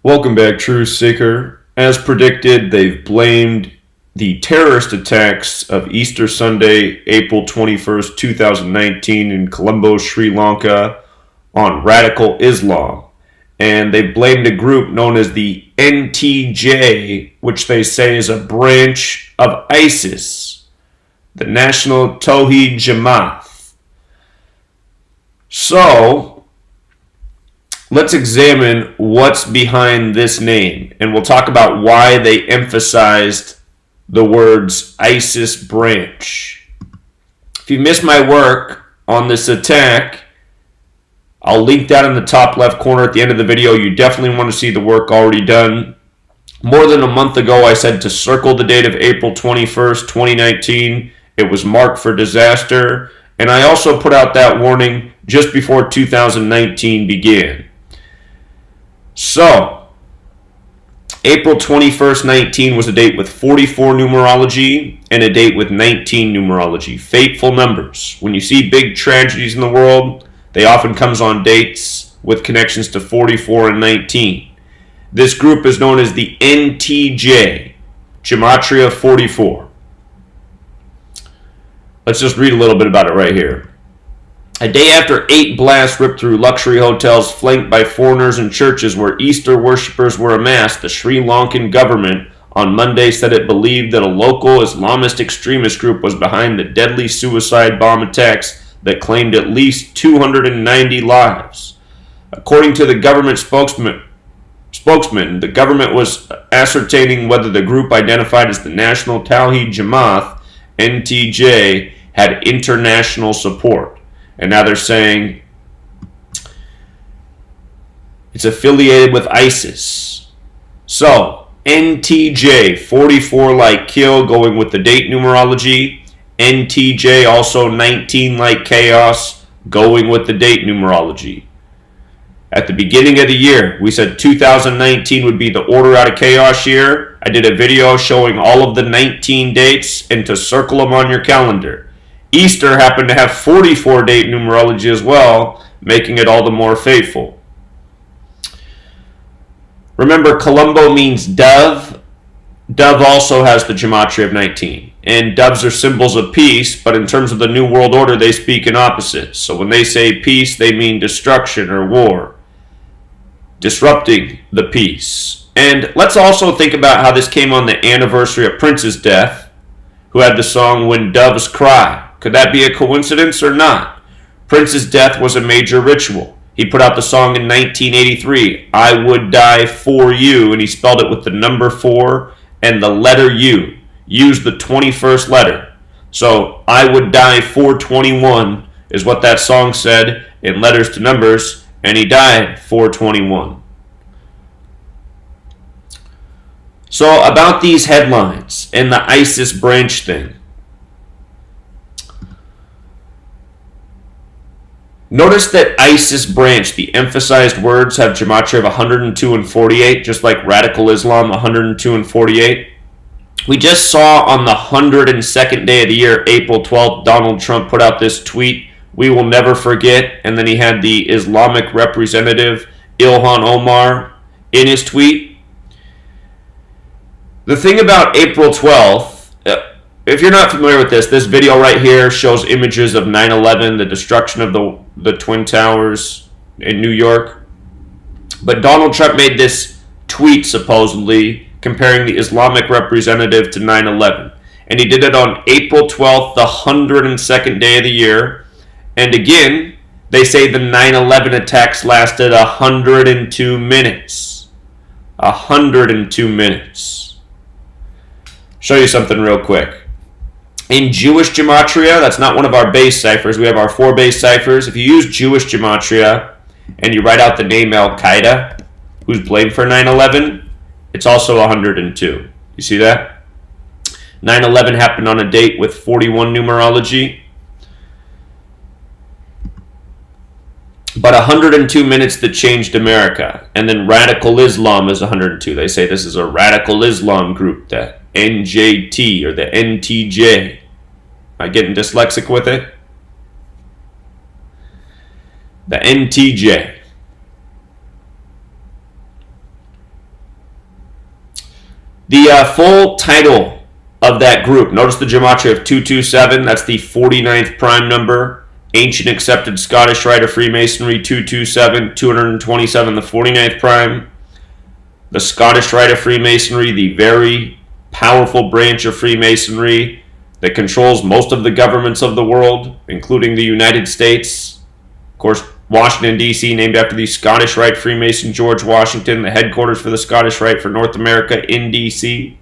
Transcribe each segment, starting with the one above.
Welcome back, Truth Seeker. As predicted, they've blamed the terrorist attacks of Easter Sunday, April 21st, 2019 in Colombo, Sri Lanka on radical Islam. And they've blamed a group known as the NTJ, which they say is a branch of ISIS, the National Tawhid Jamaat. So, let's examine what's behind this name, and we'll talk about why they emphasized the words ISIS branch. If you missed my work on this attack, I'll link that in the top left corner at the end of the video. You definitely want to see the work already done. More than a month ago, I said to circle the date of April 21st, 2019. It was marked for disaster, and I also put out that warning just before 2019 began. So, April 21st, 19 was a date with 44 numerology and a date with 19 numerology. Fateful numbers. When you see big tragedies in the world, they often come on dates with connections to 44 and 19. This group is known as the NTJ, Gematria 44. Let's just read a little bit about it right here. A day after 8 blasts ripped through luxury hotels flanked by foreigners and churches where Easter worshippers were amassed, the Sri Lankan government on Monday said it believed that a local Islamist extremist group was behind the deadly suicide bomb attacks that claimed at least 290 lives. According to the government spokesman, the government was ascertaining whether the group identified as the National Tawhid Jamaat, NTJ, had international support. And now they're saying it's affiliated with ISIS. So, NTJ, 44 like kill, going with the date numerology. NTJ, also 19 like chaos, going with the date numerology. At the beginning of the year, we said 2019 would be the order out of chaos year. I did a video showing all of the 19 dates and to circle them on your calendar. Easter happened to have 44 date numerology as well, making it all the more fateful. Remember, Colombo means dove. Dove also has the gematria of 19. And doves are symbols of peace, but in terms of the New World Order, they speak in opposites. So when they say peace, they mean destruction or war, disrupting the peace. And let's also think about how this came on the anniversary of Prince's death, who had the song When Doves Cry. Could that be a coincidence or not? Prince's death was a major ritual. He put out the song in 1983, I Would Die For You, and he spelled it with the number 4 and the letter U. Used the 21st letter. So, I Would Die 421 is what that song said in letters to numbers, and he died 421. So, about these headlines and the ISIS branch thing. Notice that ISIS branch, the emphasized words, have gematria of 102 and 48, just like radical Islam, 102 and 48. We just saw on the 102nd day of the year, April 12th, Donald Trump put out this tweet, "We will never forget," and then he had the Islamic representative, Ilhan Omar, in his tweet. The thing about April 12th, if you're not familiar with this video right here shows images of 9/11, the destruction of the Twin Towers in New York. But Donald Trump made this tweet, supposedly, comparing the Islamic representative to 9/11. And he did it on April 12th, the 102nd day of the year. And again, they say the 9/11 attacks lasted 102 minutes. 102 minutes. Show you something real quick. In Jewish gematria, that's not one of our base ciphers. We have our 4 base ciphers. If you use Jewish gematria and you write out the name Al-Qaeda, who's blamed for 9/11, it's also 102. You see that? 9/11 happened on a date with 41 numerology. But 102 minutes that changed America. And then radical Islam is 102. They say this is a radical Islam group, that NJT or the NTJ. Am I getting dyslexic with it? The NTJ. The full title of that group, notice the gematria of 227, that's the 49th prime number. Ancient accepted Scottish Rite of Freemasonry, 227, 227, the 49th prime. The Scottish Rite of Freemasonry, the very powerful branch of Freemasonry that controls most of the governments of the world, including the United States. Of course, Washington, D.C., named after the Scottish Rite Freemason George Washington, the headquarters for the Scottish Rite for North America in D.C.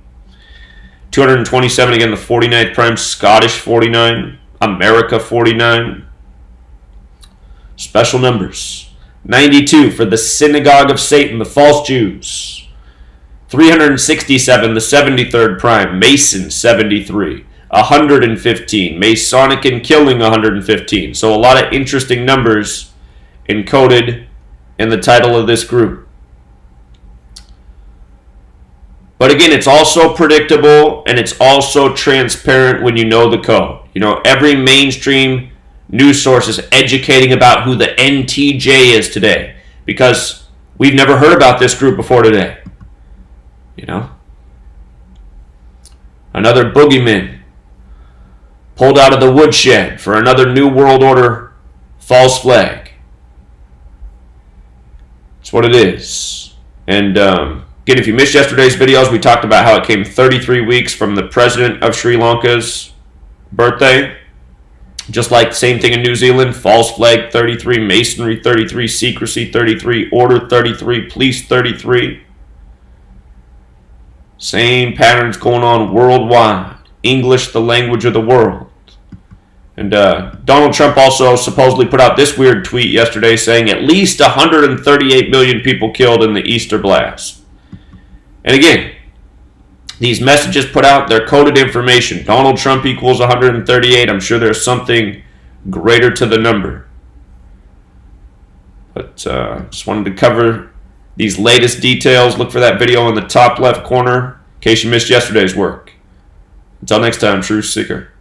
227, again, the 49th prime, Scottish 49, America 49. Special numbers. 92 for the Synagogue of Satan, the false Jews. 367, the 73rd prime, Mason 73. 115, Masonic and Killing 115. So a lot of interesting numbers encoded in the title of this group. But again, it's also predictable and it's also transparent when you know the code. You know, every mainstream news source is educating about who the NTJ is today because we've never heard about this group before today. You know? Another boogeyman pulled out of the woodshed for another New World Order false flag. It's what it is. And again, if you missed yesterday's videos, we talked about how it came 33 weeks from the president of Sri Lanka's birthday. Just like the same thing in New Zealand, false flag 33, masonry 33, secrecy 33, order 33, police 33. Same patterns going on worldwide. English, the language of the world. And Donald Trump also supposedly put out this weird tweet yesterday saying at least 138 million people killed in the Easter blast. And again, these messages put out, they're coded information. Donald Trump equals 138. I'm sure there's something greater to the number. But just wanted to cover these latest details. Look for that video in the top left corner in case you missed yesterday's work. Until next time, Truth Seeker.